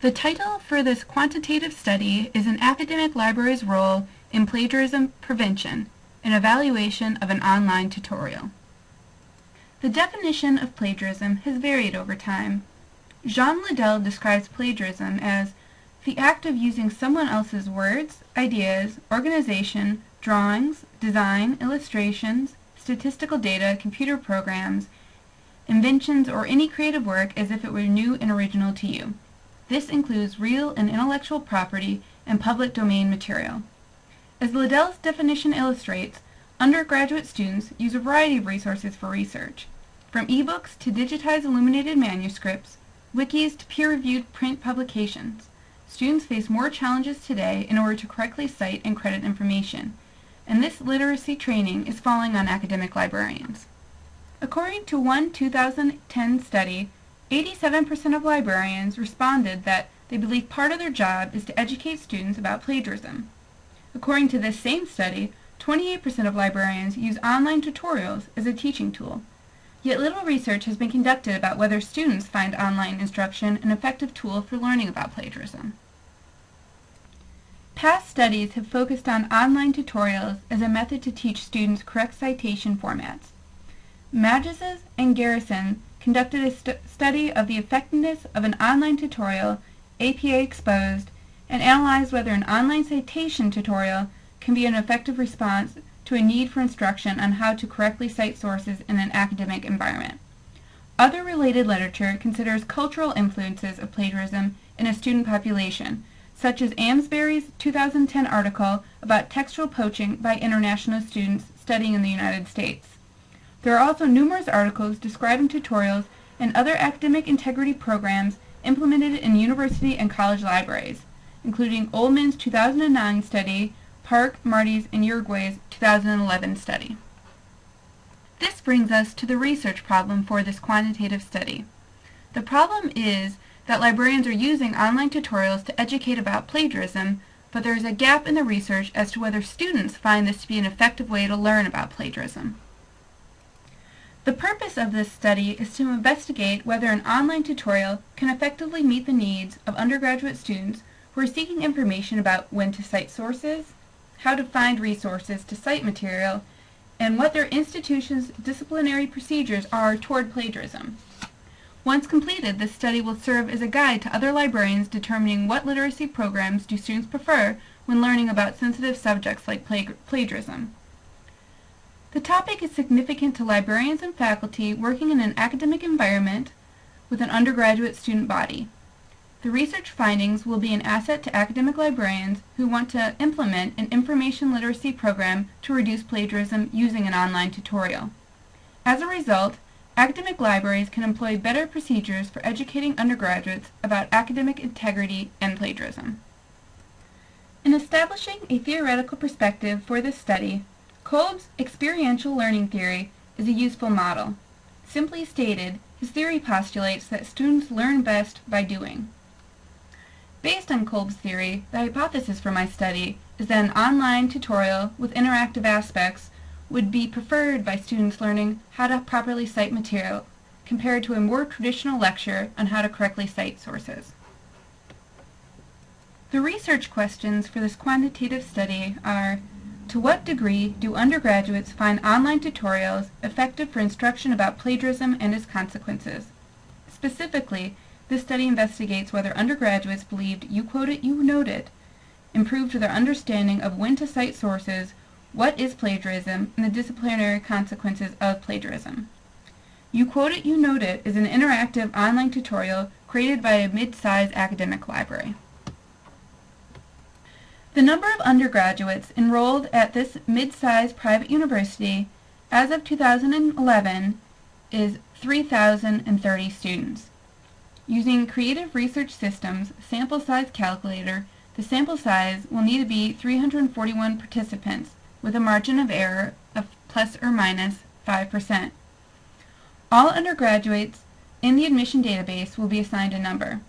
The title for this quantitative study is An Academic Library's Role in Plagiarism Prevention, an Evaluation of an Online Tutorial. The definition of plagiarism has varied over time. Jean Liddell describes plagiarism as the act of using someone else's words, ideas, organization, drawings, design, illustrations, statistical data, computer programs, inventions, or any creative work as if it were new and original to you. This includes real and intellectual property and public domain material. As Liddell's definition illustrates, undergraduate students use a variety of resources for research, from ebooks to digitized illuminated manuscripts, wikis to peer-reviewed print publications. Students face more challenges today in order to correctly cite and credit information, and this literacy training is falling on academic librarians. According to one 2010 study, 87% of librarians responded that they believe part of their job is to educate students about plagiarism. According to this same study, 28% of librarians use online tutorials as a teaching tool. Yet little research has been conducted about whether students find online instruction an effective tool for learning about plagiarism. Past studies have focused on online tutorials as a method to teach students correct citation formats. Magizes and Garrison conducted a study of the effectiveness of an online tutorial, APA Exposed, and analyzed whether an online citation tutorial can be an effective response to a need for instruction on how to correctly cite sources in an academic environment. Other related literature considers cultural influences of plagiarism in a student population, such as Amsbury's 2010 article about textual poaching by international students studying in the United States. There are also numerous articles describing tutorials and other academic integrity programs implemented in university and college libraries, including Ullman's 2009 study, Park, Marty's, and Uruguay's 2011 study. This brings us to the research problem for this quantitative study. The problem is that librarians are using online tutorials to educate about plagiarism, but there is a gap in the research as to whether students find this to be an effective way to learn about plagiarism. The purpose of this study is to investigate whether an online tutorial can effectively meet the needs of undergraduate students who are seeking information about when to cite sources, how to find resources to cite material, and what their institution's disciplinary procedures are toward plagiarism. Once completed, this study will serve as a guide to other librarians determining what literacy programs do students prefer when learning about sensitive subjects like plagiarism. The topic is significant to librarians and faculty working in an academic environment with an undergraduate student body. The research findings will be an asset to academic librarians who want to implement an information literacy program to reduce plagiarism using an online tutorial. As a result, academic libraries can employ better procedures for educating undergraduates about academic integrity and plagiarism. In establishing a theoretical perspective for this study, Kolb's experiential learning theory is a useful model. Simply stated, his theory postulates that students learn best by doing. Based on Kolb's theory, the hypothesis for my study is that an online tutorial with interactive aspects would be preferred by students learning how to properly cite material compared to a more traditional lecture on how to correctly cite sources. The research questions for this quantitative study are: to what degree do undergraduates find online tutorials effective for instruction about plagiarism and its consequences? Specifically, this study investigates whether undergraduates believed "you quote it, you note it" improved their understanding of when to cite sources, what is plagiarism, and the disciplinary consequences of plagiarism. You Quote It, You Note It is an interactive online tutorial created by a mid-size academic library. The number of undergraduates enrolled at this mid-size private university as of 2011 is 3,030 students. Using Creative Research Systems sample size calculator, the sample size will need to be 341 participants with a margin of error of plus or minus 5%. All undergraduates in the admission database will be assigned a number.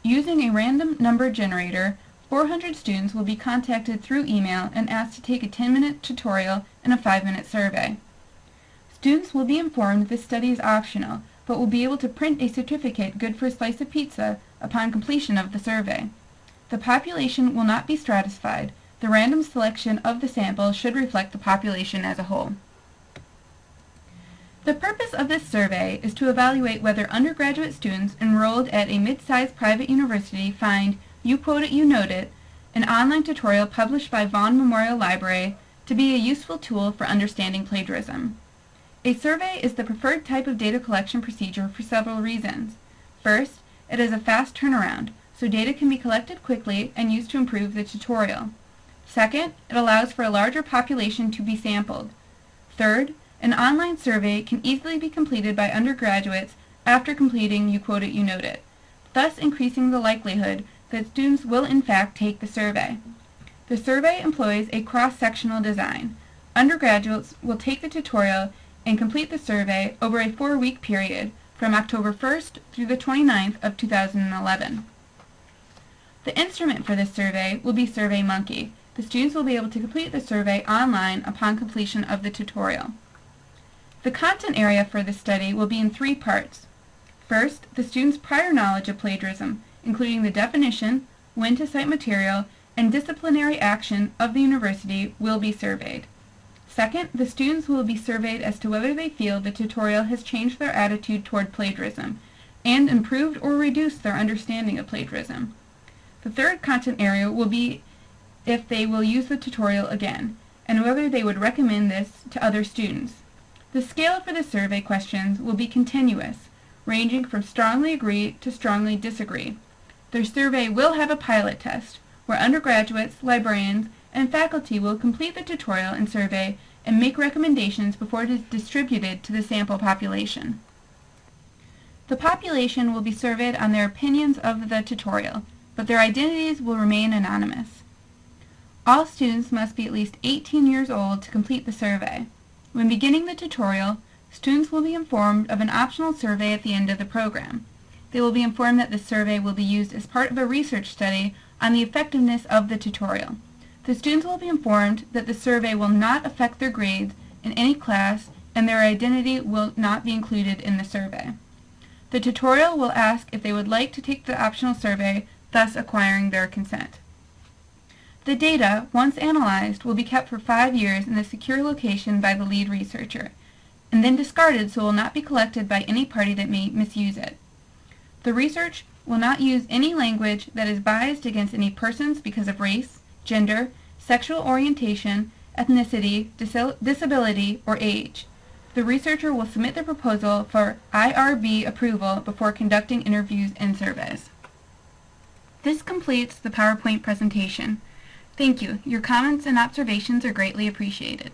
Using a random number generator, 400 students will be contacted through email and asked to take a 10-minute tutorial and a 5-minute survey. Students will be informed this study is optional, but will be able to print a certificate good for a slice of pizza upon completion of the survey. The population will not be stratified. The random selection of the sample should reflect the population as a whole. The purpose of this survey is to evaluate whether undergraduate students enrolled at a mid-sized private university find You Quote It, You Note It, an online tutorial published by Vaughan Memorial Library, to be a useful tool for understanding plagiarism. A survey is the preferred type of data collection procedure for several reasons. First, it is a fast turnaround, so data can be collected quickly and used to improve the tutorial. Second, it allows for a larger population to be sampled. Third, an online survey can easily be completed by undergraduates after completing You Quote It, You Note It, thus increasing the likelihood that students will in fact take the survey. The survey employs a cross-sectional design. Undergraduates will take the tutorial and complete the survey over a 4-week period from October 1st through the 29th of 2011. The instrument for this survey will be SurveyMonkey. The students will be able to complete the survey online upon completion of the tutorial. The content area for this study will be in 3 parts. First, the students' prior knowledge of plagiarism, including the definition, when to cite material, and disciplinary action of the university, will be surveyed. Second, the students will be surveyed as to whether they feel the tutorial has changed their attitude toward plagiarism and improved or reduced their understanding of plagiarism. The third content area will be if they will use the tutorial again, and whether they would recommend this to other students. The scale for the survey questions will be continuous, ranging from strongly agree to strongly disagree. Their survey will have a pilot test, where undergraduates, librarians, and faculty will complete the tutorial and survey and make recommendations before it is distributed to the sample population. The population will be surveyed on their opinions of the tutorial, but their identities will remain anonymous. All students must be at least 18 years old to complete the survey. When beginning the tutorial, students will be informed of an optional survey at the end of the program. They will be informed that the survey will be used as part of a research study on the effectiveness of the tutorial. The students will be informed that the survey will not affect their grades in any class and their identity will not be included in the survey. The tutorial will ask if they would like to take the optional survey, thus acquiring their consent. The data, once analyzed, will be kept for 5 years in a secure location by the lead researcher, and then discarded so it will not be collected by any party that may misuse it. The research will not use any language that is biased against any persons because of race, gender, sexual orientation, ethnicity, disability, or age. The researcher will submit the proposal for IRB approval before conducting interviews and surveys. This completes the PowerPoint presentation. Thank you. Your comments and observations are greatly appreciated.